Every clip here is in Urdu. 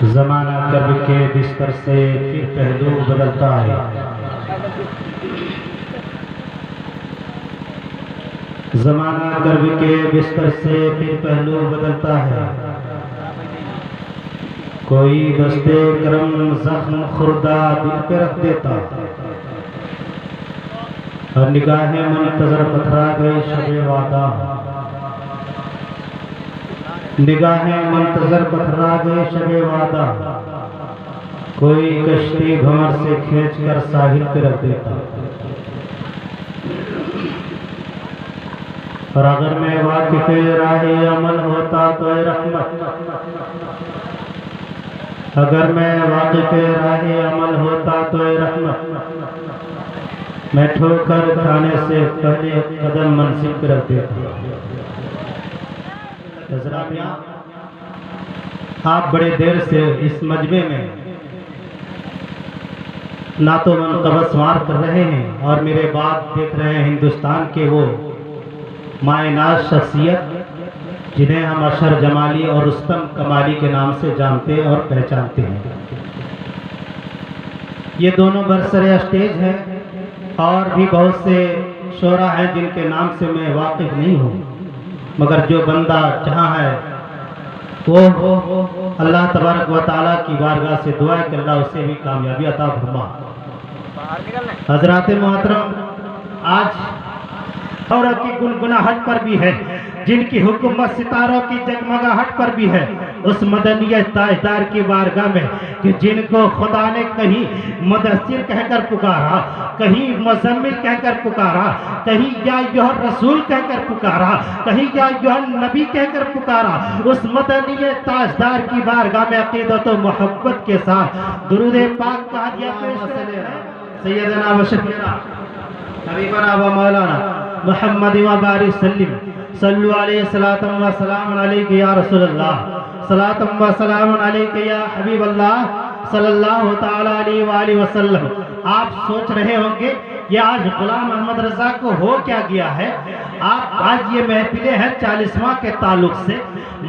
زمانہ کب کے بستر سے پھر پہلو بدلتا ہے، زمانہ کرب کے بستر سے پھر پہلو بدلتا ہے، کوئی دستے کرم زخم خوردہ دل پہ رکھ دیتا، اور نگاہیں منتظر پتھرا گئے شب وعدہ، نگاہیں منتظر پتھرا گئے شب وعدہ، کوئی کشتی بھنور سے کھینچ کر ساحل پہ رکھ دیتا، اور اگر میں واقف راہ عمل ہوتا تو اے رحمت، اگر میں واقف راہ عمل ہوتا تو اے رحمت، میں ٹھوکر کھانے سے پہلے قدم منزل پہ رکھ دیتا۔ حضرات آپ بڑے دیر سے اس مجمع میں نعت و منقبت سمار کر رہے ہیں اور میرے بعد دیکھ رہے ہیں ہندوستان کے وہ مائے ناز شخصیت جنہیں ہم اشر جمالی اور رستم کمالی کے نام سے جانتے اور پہچانتے ہیں۔ یہ دونوں برسر اسٹیج ہیں اور بھی بہت سے شعراء ہیں جن کے نام سے میں واقف نہیں ہوں، مگر جو بندہ جہاں ہے وہ اللہ تبارک و تعالیٰ کی بارگاہ سے دعا ہے کہ اللہ اسے بھی کامیابی عطا فرما۔ حضرات محترم، آج اور کی گنگناہٹ پر بھی ہے، جن کی حکومت ستاروں کی جگمگاہٹ پر بھی ہے، اس مدنیت تاجدار کی بارگاہ میں کہ جن کو خدا نے کہیں مدثر کہہ کر پکارا، کہیں مزمل کہہ کر پکارا، کہیں یا ایھا رسول کہہ کر پکارا، کہیں یا ایھا نبی کہہ کر پکارا، اس مدنیت تاجدار کی بارگاہ میں عقیدت و محبت کے ساتھ درود پاک کا ہدیہ پیش کریں۔ سیدنا و شفیعنا حبیبنا و مولانا محمد و بارک سلم صلو علیہ الصلاۃ و سلام علیک یا رسول اللہ، صلاۃ و سلام علیک یا حبیب اللہ صلی اللہ تعالی علیہ وآلہ وسلم۔ آپ سوچ رہے ہوں گے یہ آج غلام احمد رضا کو ہو کیا گیا ہے؟ آج یہ محفلیں ہیں 40واں کے تعلق سے،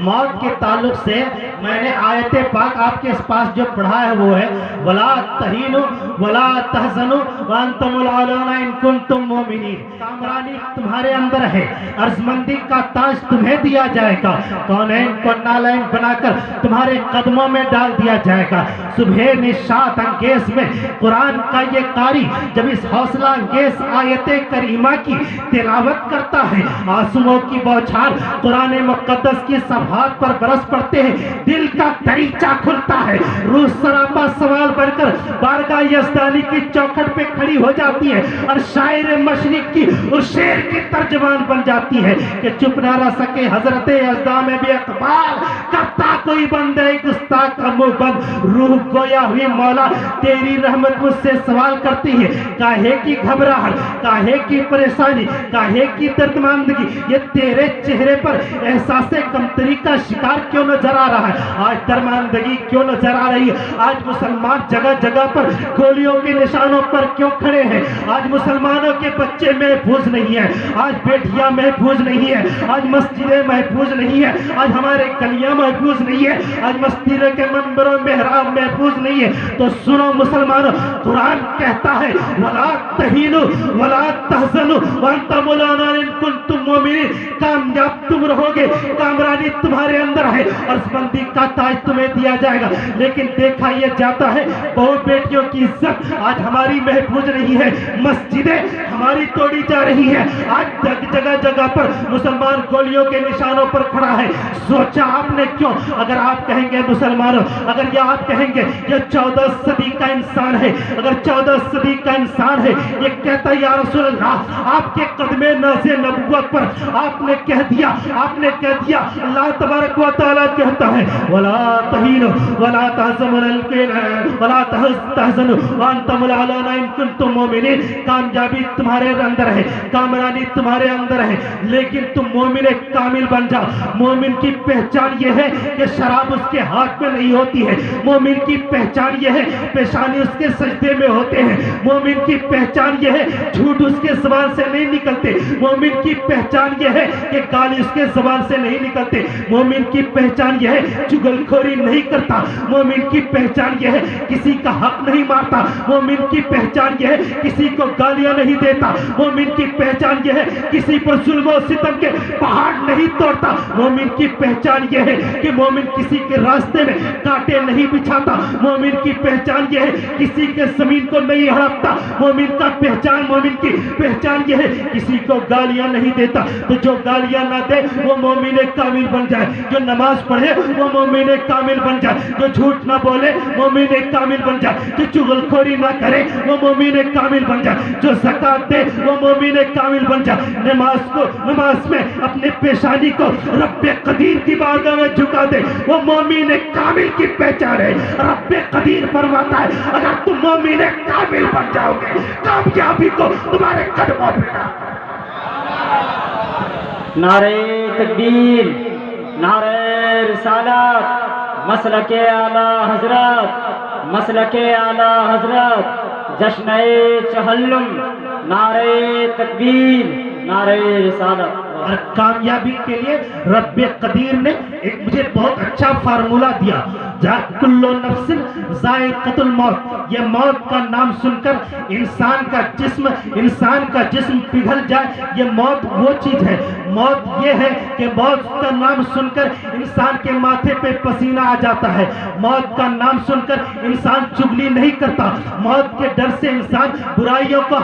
موت کے تعلق سے۔ میں نے آیت پاک آپ کے پاس جو پڑھا ہے وہ ہے وَلَا تَهِنُوا وَلَا تَحْزَنُوا وَأَنْتُمُ الْأَعْلَوْنَ إِن كُنتُم مُؤْمِنِينَ۔ کامرانی تمہارے اندر ہے، عرضمندی کا تاج تمہیں دیا جائے گا، کونین کو نالین بنا کر تمہارے قدموں میں ڈال دیا جائے گا۔ صبح نشاط انگیز میں قرآن کا یہ قاری جب اس حوصلہ انگیز آیت کریمہ کی تلاوت کرتا ہے، آنسوؤں کی بوچھار قرآن مقدس کی صفحات پر برس پڑتے ہیں، دل کا دریچہ کھلتا ہے، روح سراپا سوال بن کر بارگاہ یزدانی کی چوکھٹ پہ کھڑی ہو جاتی ہے اور شاعر مشرق کی اس شعر کی ترجمان بن جاتی ہے کہ چپ نہ رہ سکے حضرت یزداں میں بھی اقبال کرتا کوئی بندے گستاخ کا منہ بند، روح گویا ہوئی مولا تیری رحمت مجھ سے سوال کرتی ہے، کاہے کی گھبراہٹ، کاہے کی پریشانی، کاہے کی دردمندگی، یہ تیرے چہرے پر احساس کمتری کا شکار کیوں نظر آ رہا ہے؟ آج درماندگی کیوں نظر آ رہی ہے؟ آج مسلمان جگہ جگہ پر گولیوں کے نشانوں پر کیوں کھڑے ہیں؟ آج مسلمانوں کے بچے محفوظ نہیں ہیں، آج بیٹیاں محفوظ نہیں ہیں، آج مسجدیں محفوظ نہیں ہیں، آج ہمارے گلیاں محفوظ نہیں ہیں، آج مسجدوں کے منبر و محراب محفوظ نہیں ہیں۔ تو سنو مسلمانوں، قرآن کہتا ہے وَلَا تَهِنُوا وَلَا تَحْزَنُوا وَأَنْتُمُ الْأَعْلَوْنَ إِن كُنتُم مُؤْمِنِينَ۔ کامیاب تم رہو گے، کامرانی تمہارے اندر ہے، عرضمندی کا تاج تمہیں دیا جائے گا۔ لیکن دیکھا یہ جاتا ہے بہو بیٹیوں کی عزت آج ہماری محفوظ نہیں ہے، مسجدیں ہماری توڑی جا رہی ہیں، آج جگہ جگہ پر مسلمان گولیوں کے نشانوں پر کھڑا ہے۔ سوچا آپ نے کیوں؟ اگر آپ کہیں گے مسلمانوں، اگر یہ آپ کہیں گے یہ 14 صدی کا انسان ہے، اگر 14 صدی کا انسان ہے، یہ کہتا یا رسول اللہ آپ کے قدم ناز نبوت پر آپ نے کہہ دیا، آپ نے کہہ دیا، اللہ تبارک و تعالیٰ کہتا ہے وَلَا تَهِنُوا وَلَا تَحْزَنُوا وَأَنْتُمُ الْأَعْلَوْنَ إِن كُنتُم مُؤْمِنِينَ۔ کامیابی تمہارے اندر ہے، کامرانی تمہارے اندر ہے، لیکن تم مومن کامل بن جاؤ۔ مومن کی پہچان یہ ہے کہ شراب اس کے ہاتھ میں نہیں ہوتی ہے، مومن کی پہچان یہ ہے پیشانی اس کے سجدے میں ہوتے ہیں، مومن کی پہچان یہ ہے جھوٹ اس کے زبان سے نہیں نکلتے، مومن مومن کی پہچان یہ ہے کہ گالی اس کے زبان سے نہیں نکلتے، مومن کی پہچان یہ ہے چگل خوری نہیں کرتا، مومن کی پہچان یہ ہے کسی کا حق نہیں مارتا، مومن کی پہچان یہ ہے کسی کو گالیاں نہیں دیتا، مومن کی پہچان یہ ہے کسی پر ظلم و ستم کے پہاڑ نہیں توڑتا، مومن کی پہچان یہ ہے کہ مومن کسی کے راستے میں کانٹے نہیں بچھاتا، مومن کی پہچان یہ ہے کسی کے زمین کو نہیں ہڑپتا، مومن کی پہچان یہ ہے کسی کو گالیاں نہیں دیتا۔ تو جو گالیاں نہ دے وہ مومن کامل بن جائے، جو نماز پڑھے وہ مومن کامل بن جائے، جو جھوٹ نہ بولے مومن کامل بن جائے، جو چغل خوری نہ کرے وہ مومن کامل بن جائے، جو زکات دے وہ مومن کامل بن جائے، نماز میں اپنے پیشانی کو رب قدیر کی بارگاہ میں جھکا دے، وہ مومن کامل کی پہچان ہے۔ رب قدیر فرماتا ہے اگر تم مومن کامل بن جاؤ گے کامیابی کو تمہارے قدموں پہ ڈال۔ نعرہ تکبیر، نعرہ رسالت، مسلک اعلیٰ حضرت، مسلک اعلیٰ حضرت، جشن چہلم، نعرہ تکبیر، نعرہ رسالت۔ اور کامیابی کے لیے رب قدیر نے ایک مجھے بہت اچھا فارمولہ دیا، کل نفس ذائقۃ الموت، یہ موت کا نام سن کر انسان کا جسم پگھل جائے، یہ موت وہ چیز ہے، موت یہ ہے کہ موت کا نام سن کر انسان کے ماتھے پہ پسینہ آ جاتا ہے، موت کا نام سن کر انسان چغلی نہیں کرتا، موت کے ڈر سے انسان برائیوں کو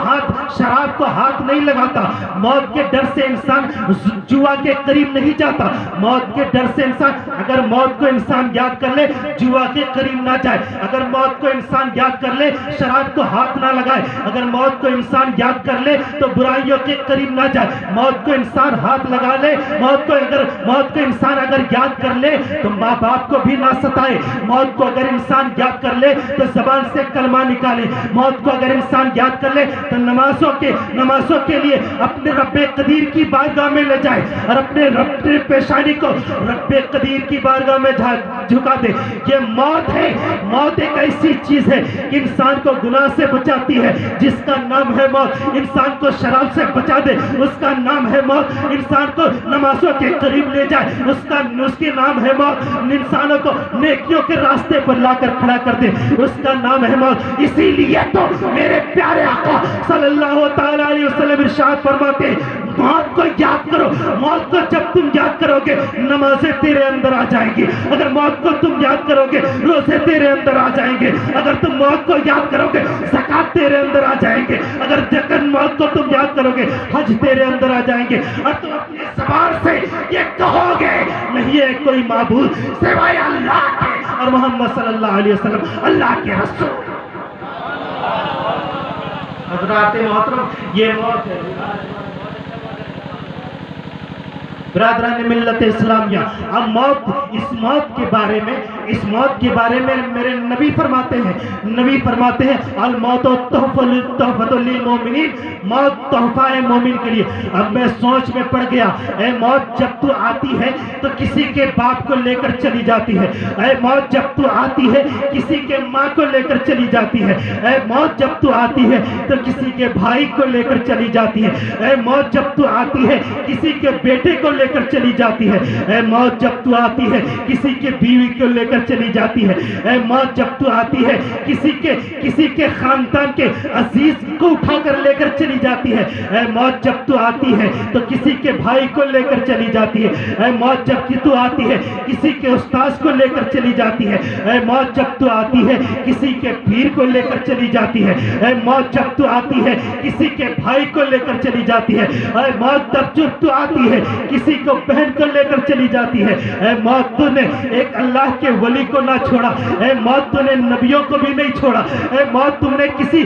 شراب کو ہاتھ نہیں لگاتا، موت کے ڈر سے انسان جوا کے قریب نہیں جاتا، موت کے ڈر سے انسان اگر موت کو انسان یاد کر لے جوا کے قریب نہ جائے، اگر موت کو انسان یاد کر لے شراب کو ہاتھ نہ لگائے، اگر موت کو انسان یاد کر لے تو برائیوں کے قریب نہ جائے، موت کو انسان ہاتھ لگا لے، موت کو انسان اگر یاد کر لے تو ماں باپ کو بھی نہ ستائے، موت کو اگر انسان یاد کر لے تو زبان سے کلمہ نکالے، موت کو اگر انسان یاد کر لے تو نمازوں کے لیے اپنے رب قدیر کی بارگاہ میں لے جائے اور اپنے رب پیشانی کو رب قدیر کی بارگاہ میں جھکا دے۔ یہ موت ہے، موت ایک ایسی چیز ہے کہ انسان کو گناہ سے بچاتی ہے، جس کا نام ہے موت، انسان کو شراب سے بچا دے اس کا نام ہے موت، انسان کو نمازوں کے قریب لے جائے اس کے نام ہے موت، انسانوں کو نیکیوں کے راستے پر لا کر کھڑا کر دے اس کا نام ہے موت۔ اسی لیے تو میرے پیارے آقا صلی اللہ تعالیٰ علیہ وسلم ارشاد فرماتے ہیں موت کو یاد کرو، موت کو جب تم یاد کرو گے نمازیں تیرے اندر آ جائیں گی، اگر موت کو تم یاد کرو گے روزے تیرے اندر آ جائیں گے، اگر تم موت کو یاد کرو گے زکات تیرے اندر آ جائیں گے، اگر موت کو تم یاد کرو گے حج تیرے اندر آ جائیں گے، اور تم اپنی زبان سے یہ کہو گے نہیں ہے کوئی معبود سوائے اللہ کے اور محمد صلی اللہ علیہ وسلم اللہ کے رسول۔ حضرات محترم یہ موت ہے برادران ملت اسلامیہ۔ اب اس موت کے بارے میں میرے نبی فرماتے ہیں الموت تحفۃ للمؤمنین، موت تحفہ ہے مومن کے لیے۔ اب میں سوچ میں پڑ گیا، اے موت جب تو آتی ہے تو کسی کے باپ کو لے کر چلی جاتی ہے، اے موت جب تو آتی ہے کسی کے ماں کو لے کر چلی جاتی ہے، اے موت جب تو آتی ہے تو کسی کے بھائی کو لے کر چلی جاتی ہے، اے موت جب تو آتی ہے کسی کے بیٹے کو لے کر چلی جاتی ہے، اے موت جب تو آتی ہے کسی کے بیوی کو لے کر چلی جاتی ہے، اے موت جب تو آتی ہے کسی کے خاندان کے عزیز کو اٹھا کر لے کر چلی جاتی ہے، اے موت جب تو آتی ہے تو کسی کے بھائی کو لے کر چلی جاتی ہے، اے موت جب تو آتی ہے کسی کے استاذ کو لے کر چلی جاتی ہے، اے موت جب تو آتی ہے کسی کے پیر کو لے کر چلی جاتی ہے، اے موت جب تو آتی ہے کسی کے بھائی کو لے کر چلی جاتی ہے، اے موت جب تو آتی ہے کسی کو بہن کو لے کر چلی جاتی ہے، اے موت تو نے ایک اللہ کے ولی کو نہ چھوڑا، اے موت تو نے نبیوں کو بھی نہیں چھوڑا، اے موت تم نے کسی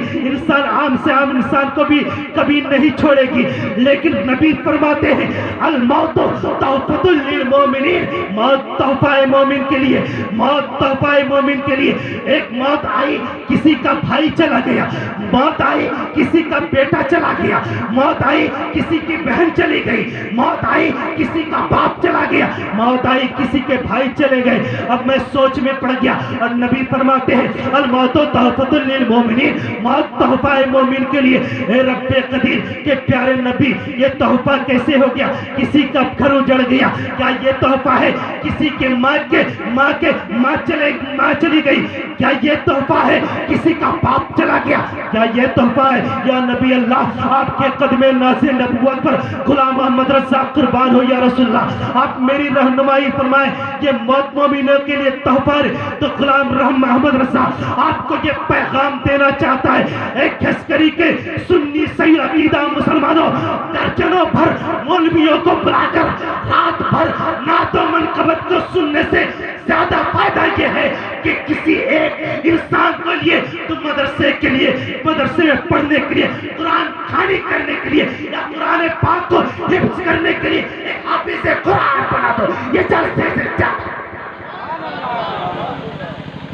عام سے عام انسان کو بھی کبھی نہیں چھوڑے گی، لیکن نبی فرماتے ہیں الموت تحفۃ للمؤمنین، موت تحفہ ہے مومن کے لیے، موت تحفہ ہے مومن کے لیے۔ ایک موت آئی کسی کا بھائی چلا گیا، موت آئی کسی کا بیٹا چلا گیا، موت آئی کسی کی بہن چلی گئی، موت آئی کسی کا باپ چلا گیا، موت آئی کسی کے بھائی چلے گئے۔ اب میں سوچ میں پڑ گیا اور نبی فرماتے ہیں الموت تحفۃ للمؤمنین، موت تحفہ ہے مومن مومن کے لیے اے رب قدیر کے پیارے نبی یہ تحفہ کیسے ہو گیا؟ کسی کا گھر اجڑ گیا، کیا یہ تحفہ ہے؟ کسی کے ماں چلی گئی، کیا یہ تحفہ ہے؟ کسی کا باپ چلا گیا، کیا یہ تحفہ ہے؟ یا نبی اللہ آپ کے قدم نازل نبوت پر غلام محمد رضا قربان ہو یا رسول اللہ، آپ میری رہنمائی فرمائیں کہ موت مومنوں کے لیے تحفہ ہے۔ تو غلام محمد رضا آپ کو یہ پیغام دینا چاہتا ہے، ایک عسکری کے سنی صحیح عقیدہ مسلمانوں درجنوں بھر مولویوں کو بلا کر رات بھر نعت و منقبت کو سننے سے زیادہ فائدہ یہ ہے کہ کسی ایک انسان کو لیے تو مدرسے کے لیے، مدرسے میں پڑھنے کے لیے، قرآن خوانی کرنے کے لیے یا قرآن پاک کو حفظ کرنے کے لیے ایک حافظ قرآن بنا دو، یہ جلسے سے زیادہ،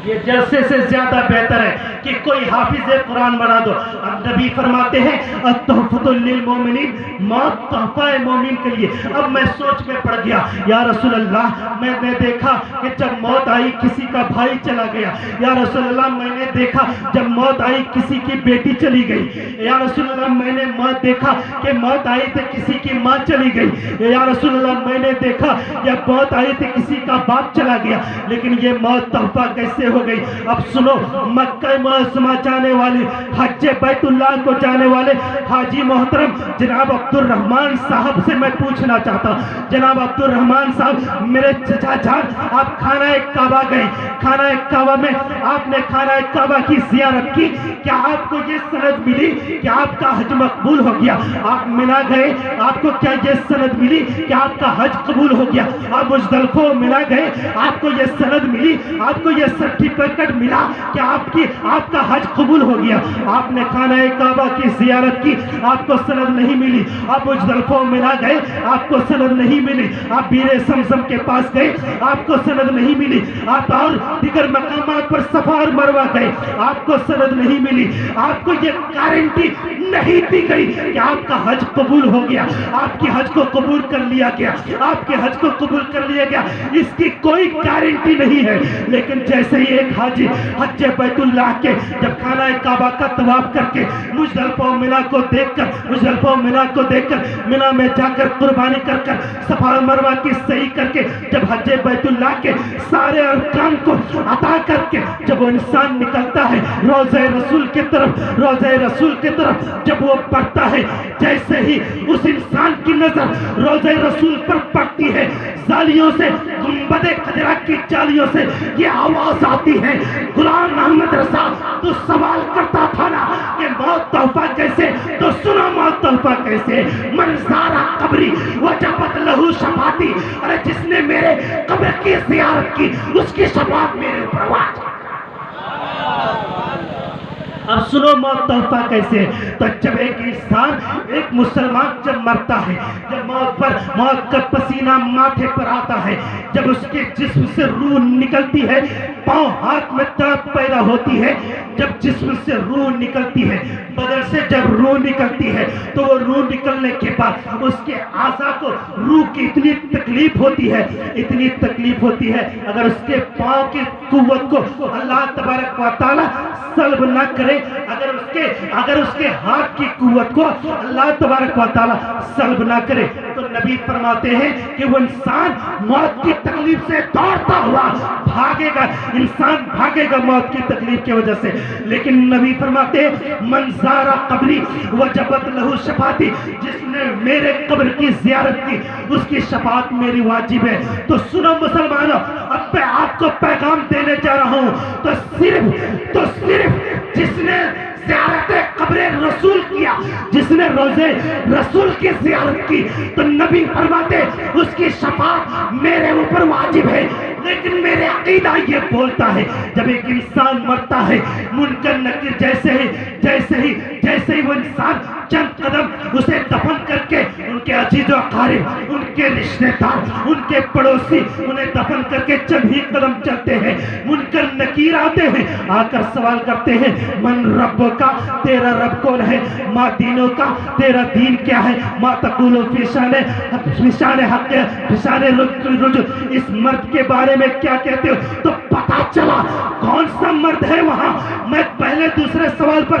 یہ جلسے سے زیادہ بہتر ہے کہ کوئی حافظ قرآن بنا دو۔ اب نبی فرماتے ہیں التحفۃ للمومنین، موت تحفہ ہے مومن کے لیے۔ اب میں سوچ میں پڑ گیا یا رسول اللہ، میں نے دیکھا کہ جب موت آئی کسی کا بھائی چلا گیا، یا رسول اللہ میں نے دیکھا جب موت آئی کسی کی بیٹی چلی گئی، یا رسول اللہ میں نے دیکھا کہ موت آئی تو کسی کی ماں چلی گئی، یا رسول اللہ میں نے دیکھا جب موت آئی تو کسی کا باپ چلا گیا، لیکن یہ موت تحفہ کیسے ہو گئی؟ اب سنو، مکہ معظمہ جانے والے، حج بیت اللہ کو جانے والے حاجی محترم جناب عبد الرحمن صاحب سے میں پوچھنا چاہتا ہوں، جناب عبد الرحمن صاحب میرے چچا جان، آپ خانہ کعبہ گئے، خانہ کعبہ میں آپ نے خانہ کعبہ کی زیارت کی، کیا آپ کو یہ سند ملی کہ آپ کا حج مقبول ہو گیا؟ آپ منا گئے، آپ کو کیا یہ سند ملی کہ آپ کا حج قبول ہو گیا؟ آپ مزدلفہ منا گئے، آپ کو یہ سند ملی، آپ کو یہ سرٹیفکیٹ ملا کہ آپ کا حج قبول ہو گیا؟ آپ نے خانہ کعبہ کی زیارت کی، آپ کو سند نہیں ملی۔ آپ مزدلفہ منا گئے، آپ کو سند نہیں ملی۔ آپ بیر زمزم کے پاس گئے، آپ کو سند نہیں ملی۔ آپ اور دیگر مقامات پر صفا اور مروہ گئے، آپ کو سند نہیں ملی۔ آپ کو یہ گارنٹی نہیں دی گئی کہ آپ کا حج قبول ہو گیا، آپ کی حج کو قبول کر لیا گیا، آپ کے حج کو قبول کر لیا گیا، اس کی کوئی گارنٹی نہیں ہے۔ لیکن جیسے ہی ایک حاجی حج بیت اللہ کے جب خانہ کعبہ کا طواف کر کے مزدلفہ منا کو دیکھ کر منا میں جا کر قربانی کر کر صفا و مروہ کی سعی کر کے جب حج بیت اللہ کے سارے ارکان کو عطا کر کے جب وہ انسان نکلتا ہے روضہ رسول کی طرف جب وہ پڑھتا ہے، جیسے ہی اس انسان کی نظر روضہ رسول پر پڑتی ہے، جالیوں سے، گنبد خضرا کی جالیوں سے یہ آواز آتی ہے، غلام محمد رضا تو سوال کرتا تھا نا کہ موت تحفہ کیسے؟ تو سنا موت تحفہ کیسے؟ من زارا قبری وجبت لہو شفاعتی، ارے جس نے میرے قبر کی زیارت کی اس کی شفاعت میرے اوپر واجب۔ اب سنو موت تحفہ کیسے؟ تو جب ایک انسان، ایک مسلمان جب مرتا ہے، جب موت کا پسینہ ماتھے پر آتا ہے، جب اس کے جسم سے روح نکلتی ہے، پاؤں ہاتھ میں تڑپ پیدا ہوتی ہے، جب جسم سے روح نکلتی ہے، بدن سے جب روح نکلتی ہے، تو وہ روح نکلنے کے بعد اس کے اعضاء کو روح کی اتنی تکلیف ہوتی ہے، اگر اس کے پاؤں کی قوت کو اللہ تبارک و تعالی سلب نہ کرے، اگر اس کے ہاتھ کی قوت کو اللہ تبارک و تعالی سلب نہ کرے، تو نبی فرماتے ہیں کہ وہ انسان موت کی تکلیف سے دوڑتا ہوا بھاگے گا، انسان بھاگے گا موت کی تکلیف کی وجہ سے۔ لیکن نبی فرماتے ہیں من زارا قبری وجبت لہو شفاعتی، جس نے میرے قبر کی زیارت کی اس کی شفاعت میری واجب ہے۔ تو سنو مسلمانوں، اب میں آپ کو پیغام دینے جا رہا ہوں، تو صرف جس نے زیارت قبر رسول کیا، جس نے روزے رسول کی زیارت کی، تو نبی فرماتے اس کی شفاعت میرے اوپر واجب ہے۔ لیکن میرے عقیدہ یہ بولتا ہے جب ایک انسان مرتا ہے، منکر نکیر جیسے ہی وہ انسان چند قدم اسے دفن کر کے ان کے عزیز و اقارب، ان کے رشتہ دار، ان کے پڑوسی انہیں دفن کر کے چند ہی قدم چلتے ہیں، منکر نکیر آتے ہیں، آ کر سوال کرتے ہیں من رب کا، تیرا رب کون ہے؟ ما دینوں کا، تیرا دین کیا ہے؟ ما تقول فی شان حق، فی شان رجل، اس مرد کے بارے میں کیا کہتے ہو؟ تو پتا چلا کون سا مرد ہے وہاں۔ میں پہلے دوسرے سوال پر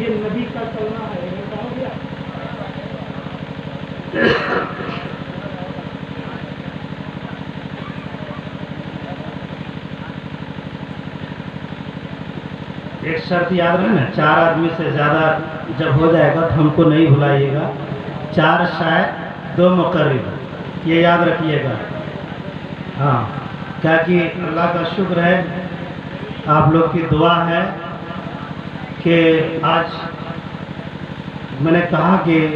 یہ نبی کا کلمہ ہے. ایک شرط یاد رکھنا، 4 آدمی سے زیادہ جب ہو جائے گا تو ہم کو نہیں بھلائیے گا. 4 شاعر 2 مقرر، یہ یاد رکھیے گا. ہاں، کیا کہ اللہ کا شکر ہے، آپ لوگ کی دعا ہے کہ آج میں نے کہا کہ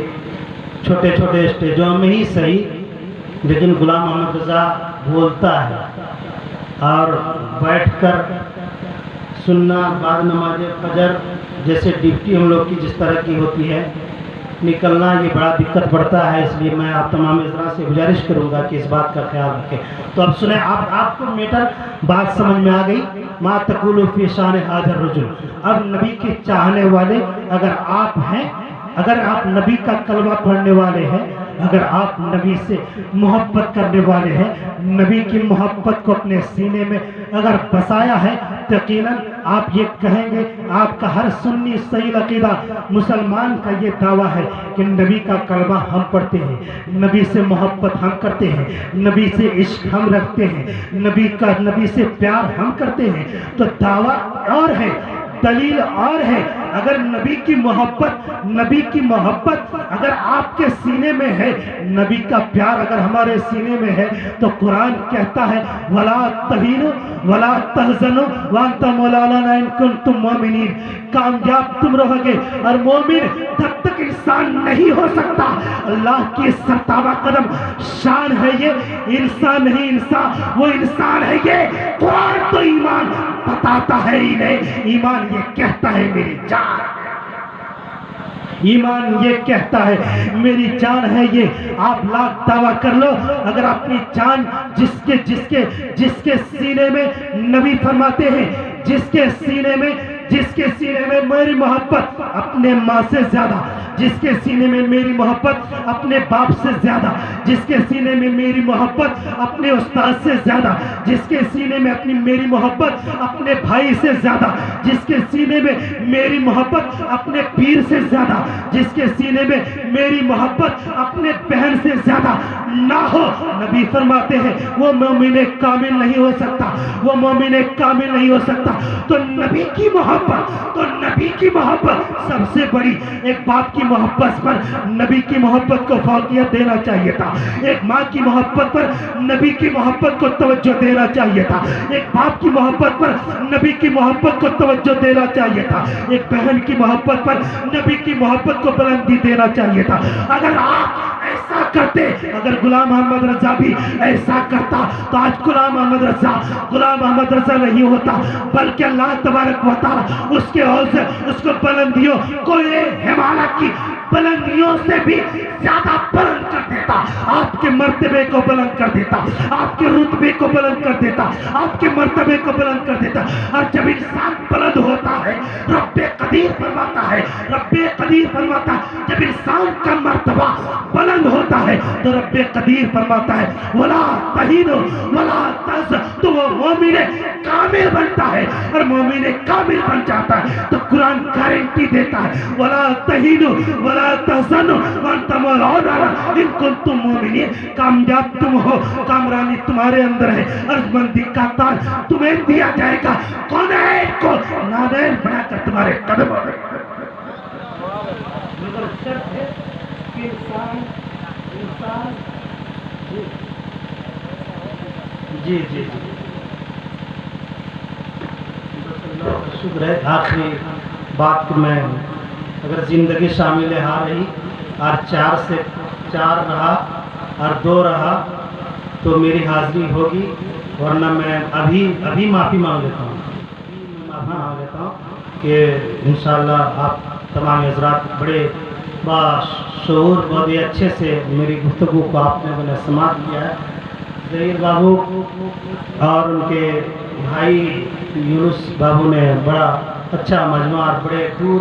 چھوٹے چھوٹے اسٹیجوں میں ہی صحیح، لیکن غلام محمد رضا بولتا ہے اور بیٹھ کر سننا بعد نماز فجر جیسے ڈیوٹی ہم لوگ کی جس طرح کی ہوتی ہے، نکلنا یہ بڑا دقت پڑتا ہے. اس لیے میں آپ تمام حضرات سے گزارش کروں گا کہ اس بات کا خیال رکھیں. تو اب سنیں، آپ کو میٹر بات سمجھ میں آ گئی. ما تقول فی شان ھذا الرجل. اب نبی کے چاہنے والے اگر آپ ہیں، اگر آپ نبی کا کلمہ پڑھنے والے ہیں، اگر آپ نبی سے محبت کرنے والے ہیں، نبی کی محبت کو اپنے سینے میں اگر بسایا ہے، یقیناً آپ یہ کہیں گے، آپ کا ہر سنی صحیح عقیدہ مسلمان کا یہ دعویٰ ہے کہ نبی کا کلمہ ہم پڑھتے ہیں، نبی سے محبت ہم کرتے ہیں، نبی سے عشق ہم رکھتے ہیں، نبی سے پیار ہم کرتے ہیں. تو دعویٰ اور ہے، دلیل اور ہے. اگر نبی کی محبت اگر آپ کے سینے میں ہے، نبی کا پیار اگر ہمارے سینے میں ہے، تو قرآن کہتا ہے وَلَا تَهِنُوا وَلَا تَحْزَنُوا وَأَنْتُمُ الْأَعْلَوْنَ إِن كُنتُم مُؤْمِنِينَ. کامیاب تم رہو گے، اور مومن تب تک انسان نہیں ہو سکتا. اللہ کی سرتابہ قدم شان ہے یہ، انسان نہیں، انسان وہ انسان ہے یہ. قرآن تو ایمان بتاتا ہے ہی نہیں، ایمان یہ کہتا ہے میری جان، ایمان یہ کہتا ہے میری جان ہے یہ. آپ لاکھ دعویٰ کر لو، اگر اپنی جان جس کے سینے میں نبی فرماتے ہیں، جس کے سینے میں میری محبت اپنے ماں سے زیادہ، جس کے سینے میں میری محبت اپنے باپ سے زیادہ، جس کے سینے میں میری محبت اپنے استاد سے زیادہ، جس کے سینے میں میری محبت اپنے بھائی سے زیادہ، جس کے سینے میں میری محبت اپنے پیر سے زیادہ، جس کے سینے میں میری محبت اپنے بہن سے زیادہ نہ ہو، نبی فرماتے ہیں وہ مومن کامل نہیں ہو سکتا، وہ مومن کامل نہیں ہو سکتا. تو نبی کی محبت سب سے بڑی. ایک باپ کی محبت پر نبی کی محبت کو فوقیت دینا چاہیے تھا، ایک ماں کی محبت پر نبی کی محبت کو توجہ دینا چاہیے تھا، ایک باپ کی محبت پر نبی کی محبت کو توجہ دینا چاہیے تھا، ایک بہن کی محبت پر نبی کی محبت کو بلندی دینا چاہیے تھا. اگر آپ ایسا کرتے، اگر غلام محمد رضا بھی ایسا کرتا، تو آج غلام محمد رضا نہیں ہوتا، بلکہ اللہ تبارک و تعالی اس کے حوض، اس کو بلندیوں کو ہمالیہ کی بلندیوں سے بھی زیادہ بلند کر دیتا، آپ کے مرتبے کو بلند کر دیتا، آپ کے رتبے کو بلند کر دیتا، آپ کے مرتبے کو بلند کر دیتا. اور جب انسان بلند ہوتا ہے، رب قدیر فرماتا ہے، جب انسان کا مرتبہ بلند ہوتا ہے تو رب قدیر فرماتا ہے وَلَا تَهِنُوا وَلَا تَحْزَنُوا. تو وہ مومن کامل بنتا ہے، اور مومن کامل بن جاتا ہے تو قرآن گارنٹی دیتا ہے وَلَا تَهِنُوا وَلَا تَحْزَنُوا وَأَنْتُمُ الْأَعْلَوْنَ إِن كُنتُم مُؤْمِنِينَ. کامیاب تم ہو، کامرانی تمہارے اندر ہے، عرضمندی کا تاج تمہیں دیا جائے گا. کون ہے ان کو نادین بنا کر تمہارے قدموں میں. مگر شرط ہے کہ انسان جی شکر ہے. آخری بات کو میں، اگر زندگی شامل ہاں رہی اور 4 سے 4 رہا اور 2 رہا تو میری حاضری ہوگی، ورنہ میں ابھی معافی مانگ لیتا ہوں کہ انشاءاللہ آپ تمام حضرات بڑے باشعور، بہت ہی اچھے سے میری گفتگو کو آپ نے سماعت کیا ہے. ظہیر بابو اور ان کے بھائی یونس بابو نے بڑا اچھا مجموعہ اور بڑے دور